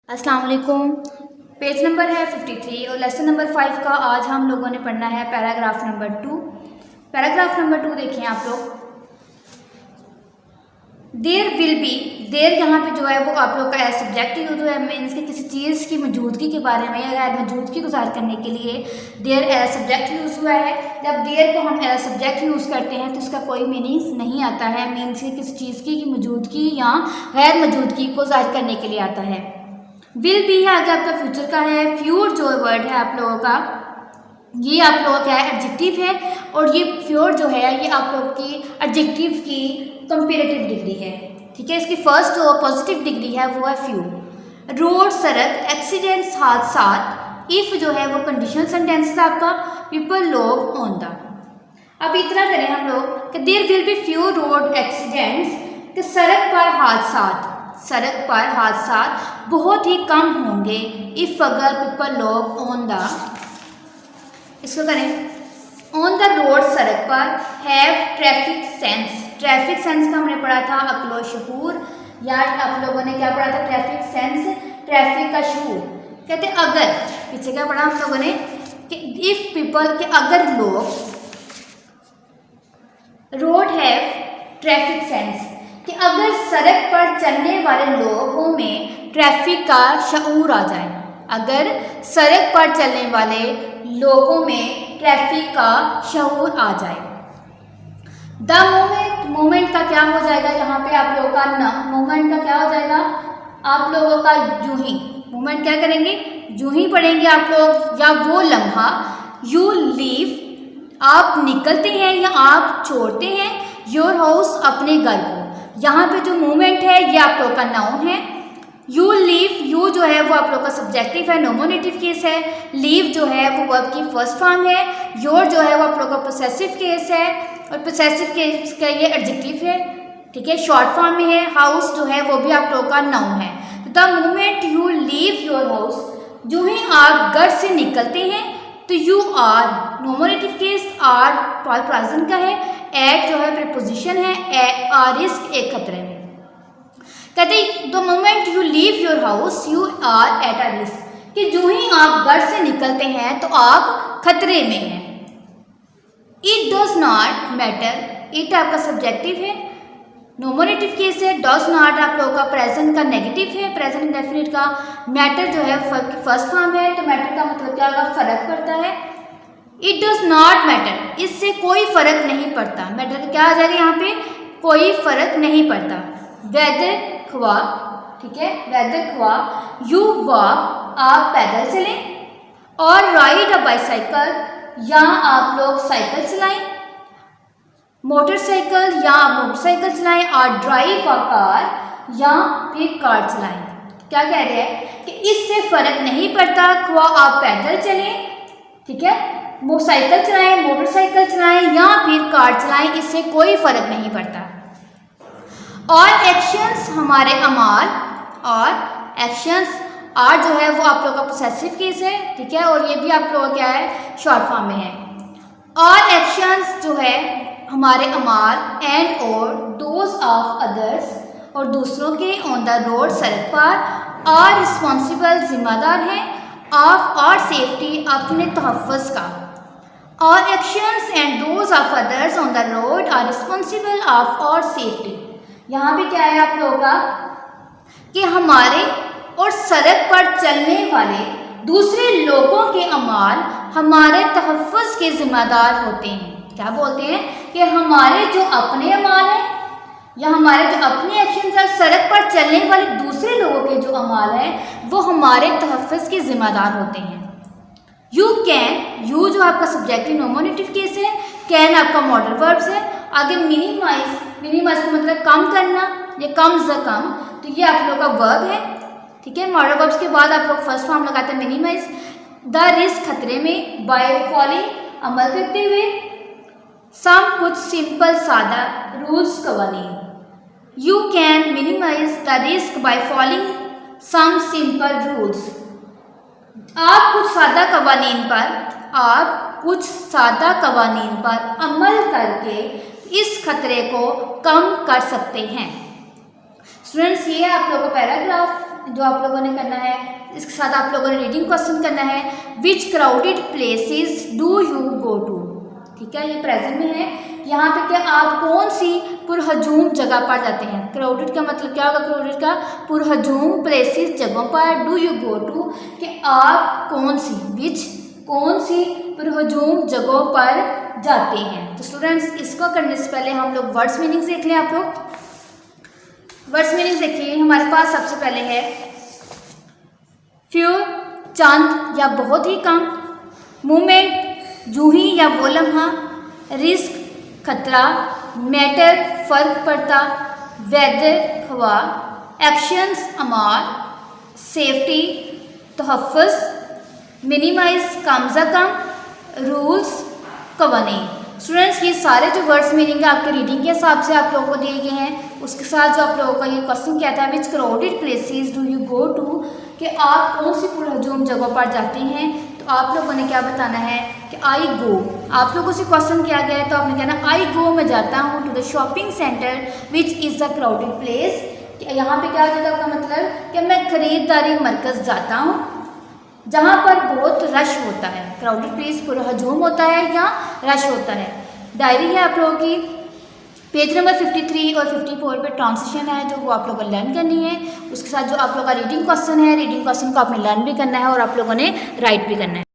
अस्सलाम वालेकुम। Page number है 53 और लेसन नंबर 5 का आज हम लोगों ने पढ़ना है पैराग्राफ नंबर 2। पैराग्राफ नंबर 2 देखें आप लोग। देयर विल बी, देयर यहाँ पे जो है वो आप लोग का एज सब्जेक्ट यूज है, मीन्स कि किसी चीज़ की मौजूदगी के बारे में या मौजूदगी को ज़ाहिर करने के लिए देयर एज सब्जेक्ट यूज़ हुआ है। जब देयर को हम एज सब्जेक्ट यूज़ करते हैं तो इसका कोई मीनिंग नहीं आता है, मीन्स कि किसी चीज़ की मौजूदगी या गैर मौजूदगी को ज़ाहिर करने के लिए आता है। विल बी है आगे आपका फ्यूचर का है। फ्यूर जो वर्ड है आप लोगों का, ये आप लोगों का एडजेक्टिव है और ये फ्यूर जो है ये आप लोगों की एडजेक्टिव की कंपेरेटिव डिग्री है। ठीक है, इसकी फर्स्ट जो पॉजिटिव डिग्री है वो है फ्यूर। रोड सड़क, एक्सीडेंट्स हादसात, इफ जो है वो कंडीशनल सेंटेंस है आपका, पीपल लोग ऑन द। अब इतना करें हम लोग कि there will be few road accidents, कि सड़क पर हादसात, सड़क पर हादसात बहुत ही कम होंगे। इफ अगर पीपल लोग ऑन द, इसको करें ऑन द रोड सड़क पर have traffic sense. Traffic sense का हमने पढ़ा था अक्लो शहूर, या आप लोगों ने क्या पढ़ा था? ट्रैफिक सेंस, ट्रैफिक का शहूर। कहते अगर, पीछे क्या पढ़ा हम लोगों ने कि इफ पीपल, के अगर लोग, रोड हैव ट्रैफिक सेंस, कि अगर सड़क पर चलने वाले लोगों में ट्रैफिक का शऊर आ जाए, अगर सड़क पर चलने वाले लोगों में ट्रैफिक का शऊर आ जाए। द मोमेंट, मोमेंट का क्या हो जाएगा यहाँ पे आप लोगों का? न मोमेंट का क्या हो जाएगा आप लोगों का? जूं ही। मोमेंट क्या करेंगे? जूं ही पढ़ेंगे आप लोग, या वो लम्हा। यू लीव, आप निकलते हैं या आप छोड़ते हैं योर हाउस, अपने घर को। यहाँ पे जो मोमेंट है ये आप लोग का नाउन है। यू लीव, यू जो है वो आप लोग का सब्जेक्टिव है, नोमिनेटिव केस है। लीव जो है वो वर्ब की फर्स्ट फॉर्म है। योर जो है वो आप लोग का पोसेसिव केस है और पोसेसिव केस का ये एडजेक्टिव है। ठीक है, शॉर्ट फॉर्म में है। हाउस जो है वो भी आप लोग का नाउन है। The moment you leave your house, जो ही आप घर से निकलते हैं तो you are, nominative case, are present का है, एट जो है प्रीपोजिशन है, आर रिस्क, एक खतरे में। कहते the moment you leave your house you are at a risk, कि जो ही आप घर से निकलते हैं तो आप खतरे में हैं। It does not matter, it आपका सब्जेक्टिव है, नोमिनेटिव केस है। डज नॉट आप लोगों का प्रेजेंट का नेगेटिव है, प्रेजेंट इंडेफिनिट का। मैटर जो है फर्स्ट फॉर्म है, तो मैटर का मतलब क्या होगा? फर्क पड़ता है। इट डज नॉट मैटर, इससे कोई फर्क नहीं पड़ता। मैटर का क्या आ जाएगा यहाँ पे? कोई फर्क नहीं पड़ता। वेदर खुआ, ठीक है, वेदर खुआ। यू वॉक, आप पैदल चलें, और राइड अ बाईसाइकिल, या आप लोग साइकिल चलाएं, मोटरसाइकिल या मोटरसाइकिल चलाएं, और ड्राइव अ कार, या फिर कार चलाएं। क्या कह रहे हैं कि इससे फर्क नहीं पड़ता, खुआ आप पैदल चलें, ठीक है, वो साइकिल चलाएं, मोटरसाइकिल चलाएं या फिर कार चलाएं, इससे कोई फर्क नहीं पड़ता। और एक्शंस, हमारे अमाल, और एक्शंस, आर जो है वो आप लोगों का पोसेसिव केस है, ठीक है, और ये भी आप लोगों का क्या है? शॉर्ट फॉर्म में है। और एक्शंस जो है हमारे अमाल, एंड और दोज ऑफ अदर्स, और दूसरों के, ऑन द रोड सड़क पर, आर रिस्पॉन्सिबल, जिम्मेदार है, ऑफ और सेफ्टी, अपने तहफ़्फ़ुज़ का। और actions and those of others on the road are responsible of our safety. यहाँ पे क्या है आप लोगों का कि हमारे और सड़क पर चलने वाले दूसरे लोगों के अमाल हमारे तहफ़्फ़ुज़ के जिम्मेदार होते हैं। क्या बोलते हैं कि हमारे जो अपने अमाल हैं या हमारे जो अपने एक्शंस हैं, सड़क पर चलने वाले दूसरे लोगों के जो अमाल हैं वो हमारे तहफ़्फ़ुज़ के जिम्मेदार होते हैं। यू कैन, यू जो आपका सब्जेक्टिव नोमिनेटिव केस है, कैन आपका मॉडल वर्ब्स है। आगे मिनिमाइज, मिनिमाइज का मतलब कम करना, ये कम ज़ कम, तो ये आप लोग का वर्ब है, ठीक है। मॉडल वर्ब्स के बाद आप लोग फर्स्ट फॉर्म लगाते हैं मिनिमाइज। द रिस्क, खतरे में, बाय फॉलोइंग, अमल करते हुए, सम कुछ, सिंपल सादा, रूल्स कवानीन। You can minimise the risk by following some simple rules. आप कुछ सादा कवानीन पर, आप कुछ सादा कवानीन पर अमल करके इस खतरे को कम कर सकते हैं। स्टूडेंट्स, ये आप लोगों का पैराग्राफ जो आप लोगों ने करना है, इसके साथ आप लोगों ने रीडिंग क्वेश्चन करना है। Which crowded places do you go to, ठीक है, ये प्रेजेंट में है। यहाँ पे क्या आप कौन सी पुरहजूम जगह पर जाते हैं। क्राउडेड का मतलब क्या होगा, क्राउडेड का पुरहजूम प्लेसेस जगहों पर, डू यू गो टू कि आप कौन सी, विच कौन सी पुरहजूम जगहों पर जाते हैं। तो स्टूडेंट्स इसको करने से पहले हम लोग वर्ड्स मीनिंग्स देख लें। आप लोग वर्ड्स मीनिंग्स देखिए, हमारे पास सबसे पहले है फ्यू चंद या बहुत ही कम, मोमेंट जूही या वो लम्हा, रिस्क खतरा, मैटर फर्क पड़ता, वेदर हवा, एक्शंस अमार, सेफ्टी तहफ़्फ़ुज़, मिनिमाइज कम से कम, रूल्स कवानीन। स्टूडेंट्स ये सारे जो वर्ड्स मीनिंग है आपके रीडिंग के हिसाब से आप लोगों को दिए गए हैं। उसके साथ जो आप लोगों का ये क्वेश्चन क्या था, which crowded places do you go to कि आप कौन सी पुरहजूम जगहों पर जाते हैं। तो आप लोगों ने क्या बताना है कि आई गो, आप लोगों से क्वेश्चन किया गया है तो आपने कहना आई गो, मैं जाता हूँ to the shopping centre which is the crowded place. यहाँ पे क्या हो जाता है आपका मतलब कि मैं खरीदारी मरकज़ जाता हूँ जहाँ पर बहुत रश होता है। क्राउडेड प्लेस पुरहजूम होता है या रश होता है। डायरी है आप लोगों की, पेज नंबर 53 और 54 पे ट्रांसलेशन है जो वो आप लोगों को लर्न करनी है। उसके साथ जो आप लोगों का रीडिंग क्वेश्चन है, रीडिंग क्वेश्चन को आपने लर्न भी करना है और आप लोगों ने राइट भी करना है।